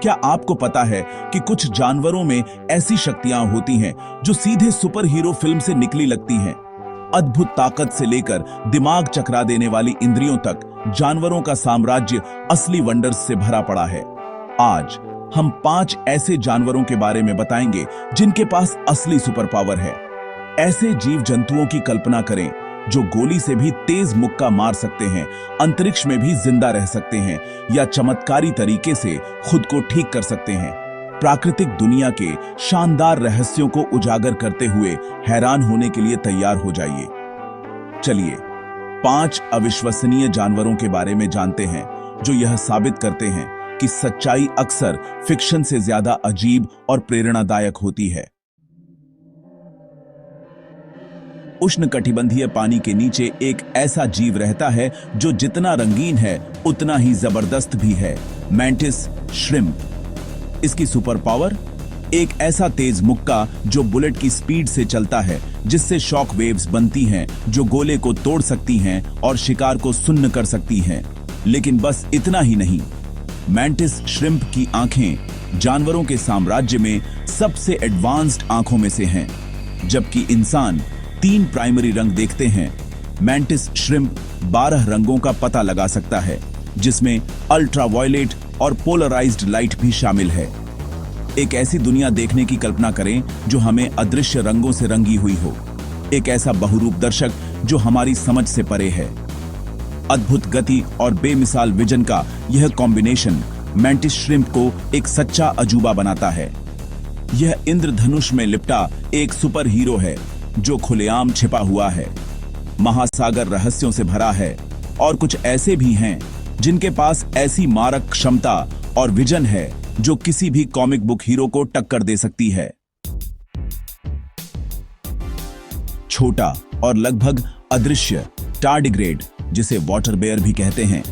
क्या आपको पता है कि कुछ जानवरों में ऐसी शक्तियां होती हैं जो सीधे सुपर हीरो फिल्म से निकली लगती हैं? अद्भुत ताकत से लेकर दिमाग चकरा देने वाली इंद्रियों तक, जानवरों का साम्राज्य असली वंडर्स से भरा पड़ा है। आज हम 5 ऐसे जानवरों के बारे में बताएंगे जिनके पास असली सुपर पावर है। ऐसे जीव जंतुओं की कल्पना करें जो गोली से भी तेज मुक्का मार सकते हैं, अंतरिक्ष में भी जिंदा रह सकते हैं या चमत्कारी तरीके से खुद को ठीक कर सकते हैं। प्राकृतिक दुनिया के शानदार रहस्यों को उजागर करते हुए हैरान होने के लिए तैयार हो जाइए। चलिए 5 अविश्वसनीय जानवरों के बारे में जानते हैं जो यह साबित करते हैं कि सच्चाई अक्सर फिक्शन से ज्यादा अजीब और प्रेरणादायक होती है। उष्णकटिबंधीय पानी के नीचे एक ऐसा जीव रहता है जो जितना रंगीन है उतना ही जबरदस्त भी है, मैंटिस श्रिम्प। इसकी सुपर पावर, एक ऐसा तेज मुक्का जो बुलेट की स्पीड से चलता है, जिससे शॉक वेव्स बनती हैं जो गोले को तोड़ सकती हैं और शिकार को सुन्न कर सकती हैं। लेकिन बस इतना ही नहीं, मैंटिस श्रिम्प की आंखें जानवरों के साम्राज्य में सबसे एडवांस्ड आंखों में से हैं। जबकि इंसान 3 प्राइमरी रंग देखते हैं, मैंटिस श्रिम्प 12 रंगों का पता लगा सकता है, जिसमें अल्ट्रावायलेट और पोलराइज्ड लाइट भी शामिल है। एक ऐसी दुनिया देखने की कल्पना करें जो हमें अदृश्य रंगों से रंगी हुई हो, एक ऐसा बहुरूप दर्शक जो हमारी समझ से परे है। अद्भुत गति और बेमिसाल विजन का यह कॉम्बिनेशन मैंटिस श्रिम्प को एक सच्चा अजूबा बनाता है। यह इंद्रधनुष में लिपटा एक सुपर हीरो है जो खुलेआम छिपा हुआ है, महासागर रहस्यों से भरा है, और कुछ ऐसे भी हैं जिनके पास ऐसी मारक क्षमता और विजन है जो किसी भी कॉमिक बुक हीरो को टक्कर दे सकती है। छोटा और लगभग अदृश्य टार्डिग्रेड, जिसे वाटर बेयर भी कहते हैं,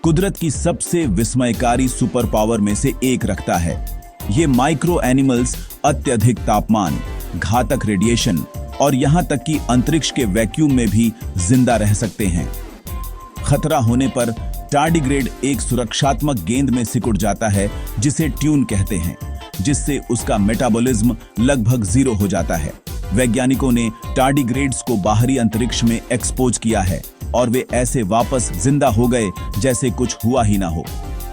कुदरत की सबसे विस्मयकारी सुपर पावर में से एक रखता है। ये माइक्रो एनिमल्स अत्यधिक तापमान, घातक रेडिएशन और यहां तक कि अंतरिक्ष के वैक्यूम में भी जिंदा रह सकते हैं। खतरा होने पर टार्डिग्रेड एक सुरक्षात्मक गेंद में सिकुड़ जाता है जिसे ट्यून कहते हैं, जिससे उसका मेटाबॉलिज्म लगभग 0 हो जाता है। वैज्ञानिकों ने टार्डिग्रेड्स को बाहरी अंतरिक्ष में एक्सपोज किया है और वे ऐसे वापस जिंदा हो गए जैसे कुछ हुआ ही ना हो।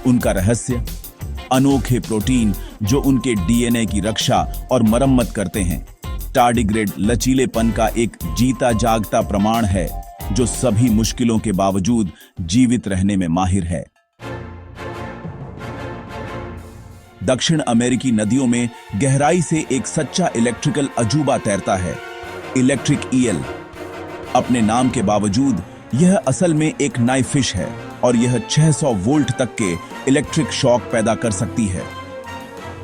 उनका रहस्य, अनोखे प्रोटीन जो उनके डीएनए की रक्षा और मरम्मत करते हैं। टार्डिग्रेड लचीलेपन का एक जीता जागता प्रमाण है जो सभी मुश्किलों के बावजूद जीवित रहने में माहिर है। दक्षिण अमेरिकी नदियों में गहराई से एक सच्चा इलेक्ट्रिकल अजूबा तैरता है, इलेक्ट्रिक ईयल। अपने नाम के बावजूद यह असल में एक नाइफ फिश है और यह 600 वोल्ट तक के इलेक्ट्रिक शॉक पैदा कर सकती है।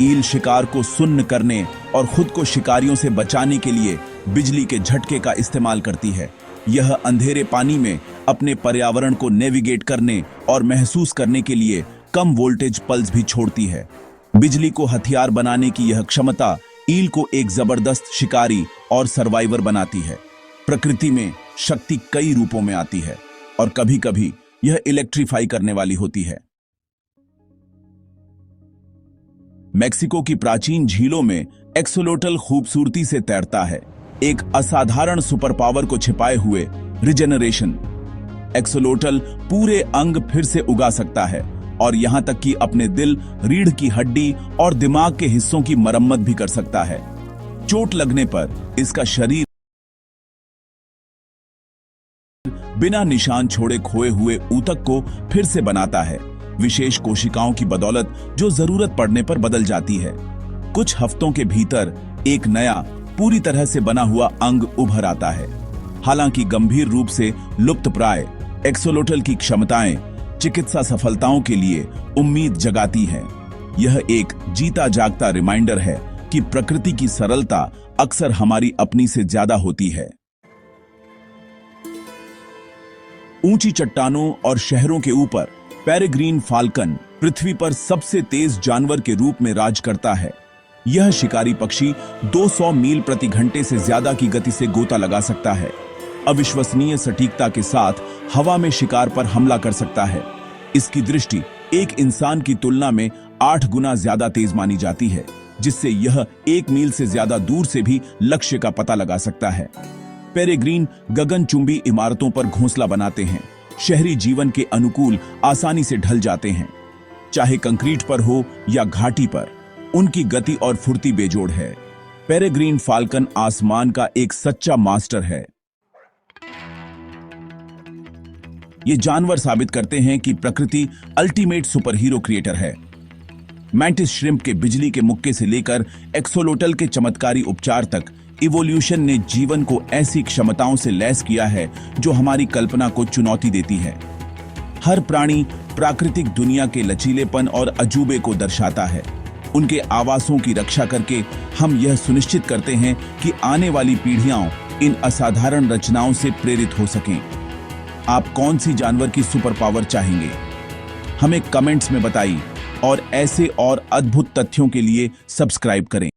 ईल शिकार को सुन्न करने और खुद को शिकारियों से बचाने के लिए बिजली के झटके का इस्तेमाल करती है। यह अंधेरे पानी में अपने पर्यावरण को नेविगेट करने और महसूस करने के लिए कम वोल्टेज पल्स भी छोड़ती है। बिजली को हथियार बनाने की यह क्षमता ईल को एक जबरदस्त शिकारी और सर्वाइवर बनाती है। प्रकृति में शक्ति कई रूपों में आती है और कभी-कभी यह इलेक्ट्रीफाई करने वाली होती है। मेक्सिको की प्राचीन झीलों में एक्सोलोटल खूबसूरती से तैरता है, एक असाधारण सुपर पावर को छिपाए हुए रिजेनरेशन। एक्सोलोटल पूरे अंग फिर से उगा सकता है और यहां तक कि अपने दिल, रीढ़ की हड्डी और दिमाग के हिस्सों की मरम्मत भी कर सकता है। चोट लगने पर इसका शरीर बिना निशान छोड़े खोए हुए ऊतक को फिर से बनाता है, विशेष कोशिकाओं की बदौलत जो जरूरत पड़ने पर बदल जाती है। कुछ हफ्तों के भीतर एक नया, पूरी तरह से बना हुआ अंग उभर आता है। हालांकि गंभीर रूप से लुप्तप्राय एक्सोलोटल की क्षमताएं चिकित्सा सफलताओं के लिए उम्मीद जगाती हैं। यह एक जीता जागता रिमाइंडर है कि प्रकृति की सरलता अक्सर हमारी अपनी से ज्यादा होती है। ऊंची चट्टानों और शहरों के ऊपर पेरेग्रीन फाल्कन पृथ्वी पर सबसे तेज जानवर के रूप में राज करता है। यह शिकारी पक्षी 200 मील प्रति घंटे से ज्यादा की गति से गोता लगा सकता है। अविश्वसनीय सटीकता के साथ हवा में शिकार पर हमला कर सकता है। इसकी दृष्टि एक इंसान की तुलना में 8 गुना ज्यादा तेज मानी जाती है, जिससे यह 1 मील से ज्यादा दूर से भी लक्ष्य का पता लगा सकता है। पेरेग्रीन गगनचुंबी इमारतों पर घोंसला बनाते हैं, शहरी जीवन के अनुकूल आसानी से ढल जाते हैं। चाहे कंक्रीट पर हो या घाटी पर, उनकी गति और फुर्ती बेजोड़ है। पेरेग्रीन फाल्कन आसमान का एक सच्चा मास्टर है। ये जानवर साबित करते हैं कि प्रकृति अल्टीमेट सुपर हीरो क्रिएटर है। मैंटिस श्रिम्प के बिजली के मुक्के से लेकर एक्सोलोटल के चमत्कारी उपचार तक, इवोल्यूशन ने जीवन को ऐसी क्षमताओं से लैस किया है जो हमारी कल्पना को चुनौती देती है। हर प्राणी प्राकृतिक दुनिया के लचीलेपन और अजूबे को दर्शाता है। उनके आवासों की रक्षा करके हम यह सुनिश्चित करते हैं कि आने वाली पीढ़ियां इन असाधारण रचनाओं से प्रेरित हो सकें। आप कौन सी जानवर की सुपर पावर चाहेंगे? हमें कमेंट्स में बताइए और ऐसे और अद्भुत तथ्यों के लिए सब्सक्राइब करें।